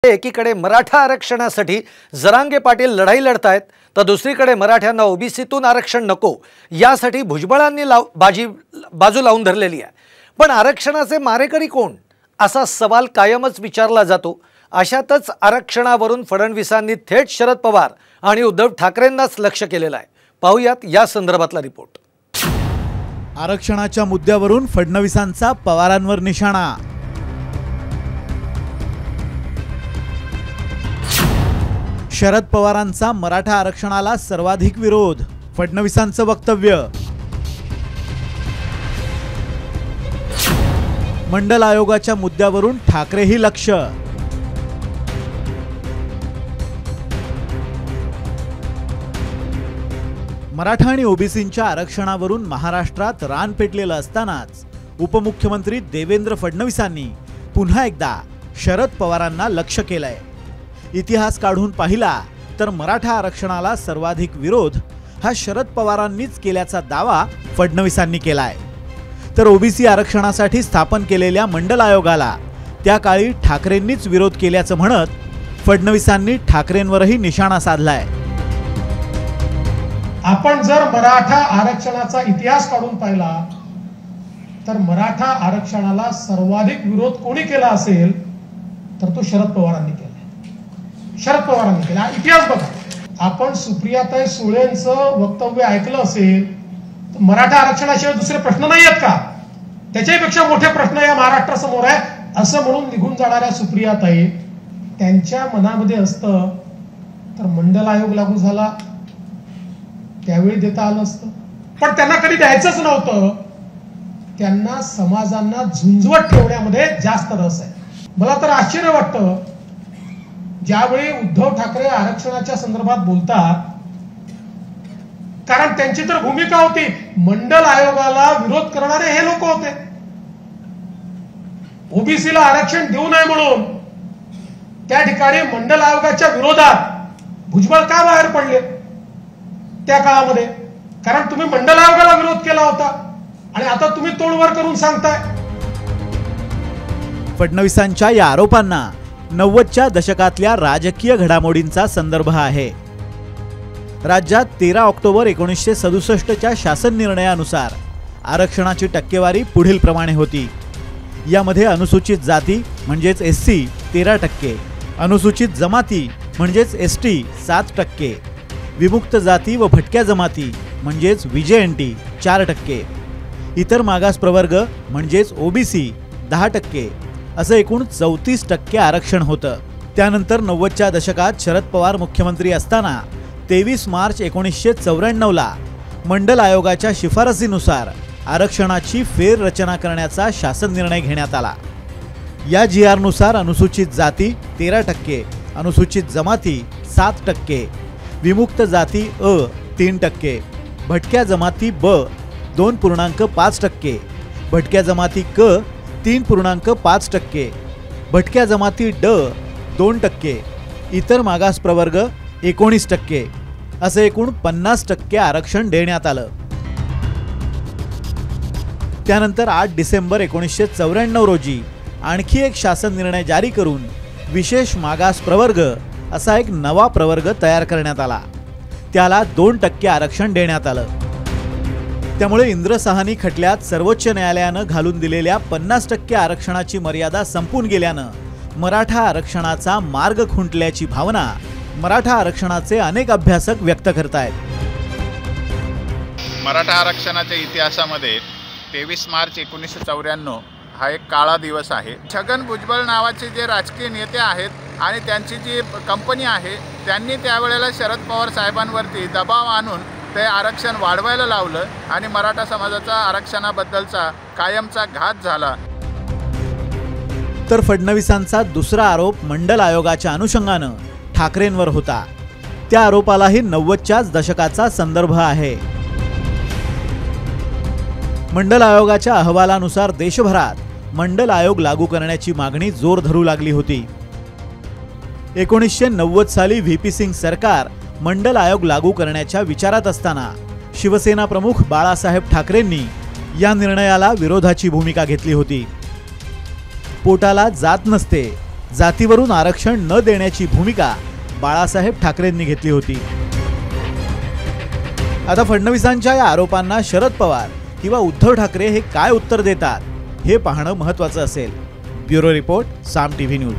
एकीकडे मराठा आरक्षणासाठी जरांगे पाटील लढाई लढतायत, तर दुसरीकडे मराठ्यांना ओबीसीतून आरक्षण नको यासाठी भुजबळांनी बाजू लावून धरलेली आहे। पण आरक्षणाचे मारेकरी कोण असा सवाल कायमच विचारला जातो। अशातच आरक्षणावरून फडणवीसांनी थेट शरद पवार आणि उद्धव ठाकरेंनाच लक्ष केलेलं आहे। पाहूयात या संदर्भातला रिपोर्ट। आरक्षणाच्या मुद्द्यावरून फडणवीसांचा पवारांवर निशाणा। शरद पवारांचा मराठा आरक्षणाला सर्वाधिक विरोध, फडणवीसांचं वक्तव्य। मंडल आयोगाच्या मुद्द्यावरून ठाकरेही लक्ष। मराठा आणि ओबीसींच्या आरक्षणावरून महाराष्ट्रात रान पेटलेलं असतानाच उपमुख्यमंत्री देवेंद्र फडणवीसांनी पुन्हा एकदा शरद पवारांना लक्ष केलंय। इतिहास काढून पाहिला तर मराठा आरक्षणाला सर्वाधिक विरोध हा शरद पवारांनीच केल्याचा दावा फडणवीसांनी केलाय। तर ओबीसी आरक्षणासाठी स्थापन केलेल्या मंडल आयोगाला त्या काळी ठाकरेंनीच विरोध केल्याचं म्हणत फडणवीसांनी ठाकरेंवरही निशाणा साधलाय। आपण जर मराठा आरक्षणाचा इतिहास काढून पाहिला तर मराठा आरक्षणाला सर्वाधिक विरोध कोणी केला असेल तर तो शरद पवारांनी केला। शरद पवारांनी केला। इतिहास बघा, आपण सुप्रियाताई सुळेंचं वक्तव्य ऐकलं असेल तर मराठा आरक्षणाशिवाय दुसरे प्रश्न नाही आहेत का, त्याच्यापेक्षा मोठे प्रश्न या महाराष्ट्रासमोर आहे असं म्हणून निघून जाणाऱ्या सुप्रियाताई त्यांच्या मनामध्ये असतं तर मंडल आयोग लागू झाला त्यावेळी देता आलं असतं, पण त्यांना कधी द्यायचंच नव्हतं। त्यांना समाजांना झुंजवत ठेवण्यामध्ये जास्त रस आहे। मला तर आश्चर्य वाटतं ज्यावेळी उद्धव ठाकरे आरक्षणाच्या संदर्भात बोलतात, कारण त्यांची तर भूमिका होती मंडल आयोगाला विरोध करणारे हे लोक होते। ओबीसीला आरक्षण देऊ नये म्हणून त्या ठिकाणी मंडल आयोगाच्या विरोधात भुजबळ का बाहेर पडले त्या काळामध्ये, कारण तुम्ही मंडल आयोगाला विरोध केला होता आणि आता तुम्ही तोडवर करून सांगताय। फडणवीसांच्या या आरोपांना 90च्या दशकातल्या राजकीय घडामोडींचा संदर्भ आहे। राज्यात 13 ऑक्टोबर 1967च्या शासन निर्णयानुसार आरक्षणाची टक्केवारी पुढील प्रमाणे होती। यामध्ये अनुसूचित जाती म्हणजेच एससी 13%, अनुसूचित जमाती म्हणजेच एसटी 7%, विमुक्त जाती व भटक्या जमाती म्हणजेच व्हीजेएनटी 4%, इतर मागास प्रवर्ग म्हणजेच ओबीसी 10%, असं एकूण 34% आरक्षण होतं। त्यानंतर 90च्या दशकात शरद पवार मुख्यमंत्री असताना 23 मार्च 1994ला मंडल आयोगाच्या शिफारसीनुसार आरक्षणाची फेररचना करण्याचा शासन निर्णय घेण्यात आला। या GR नुसार अनुसूचित जाती 13%, अनुसूचित जमाती 7%, विमुक्त जाती अ 3%, भटक्या जमाती ब 2.5%, भटक्या जमाती क 3.5%, भटक्या जमाती ड 2%, इतर मागास प्रवर्ग 19%, असे एकूण 50% आरक्षण देण्यात आलं। त्यानंतर 8 डिसेंबर 1994 रोजी आणखी एक शासन निर्णय जारी करून विशेष मागास प्रवर्ग असा एक नवा प्रवर्ग तयार करण्यात आला। त्याला 2% आरक्षण देण्यात आलं। त्यामुळे इंद्रसाहनी खटल्यात सर्वोच्च न्यायालयानं घालून दिलेल्या 50% आरक्षणाची मर्यादा संपून गेल्यानं मराठा आरक्षणाचा मार्ग खुंटल्याची भावना मराठा आरक्षणाचे अनेक अभ्यासक व्यक्त करतायत। मराठा आरक्षणाच्या इतिहासामध्ये 23 मार्च 1994 हा एक काळा दिवस आहे। छगन भुजबळ नावाचे जे राजकीय नेते आहेत आणि त्यांची जी कंपनी आहे त्यांनी त्यावेळेला शरद पवार साहेबांवरती दबाव आणून ते आरक्षण वाढवायला लावलं आणि मराठा समाजाचा आरक्षणाबद्दलचा कायमचा घात झाला। तर फडणवीसांचा दुसरा आरोप मंडल आयोगाच्या अनुषंगानं ठाकरेंवर होता। त्या आरोपालाही 90च्याच दशकाचा संदर्भ आहे। मंडल आयोगाच्या अहवालानुसार देशभरात मंडल आयोग लागू करण्याची मागणी जोर धरू लागली होती। 1990 साली व्हीपी सिंग सरकार मंडल आयोग लागू करण्याच्या विचारात असताना शिवसेना प्रमुख बाळासाहेब ठाकरेंनी या निर्णयाला विरोधाची भूमिका घेतली होती। पोटाला जात नसते जातीवरून आरक्षण न देण्याची भूमिका बाळासाहेब ठाकरेंनी घेतली होती। आता फडणवीसांच्या या आरोपांना शरद पवार किंवा उद्धव ठाकरे हे काय उत्तर देतात हे पाहणं महत्त्वाचं असेल। ब्युरो रिपोर्ट, साम टीव्ही न्यूज।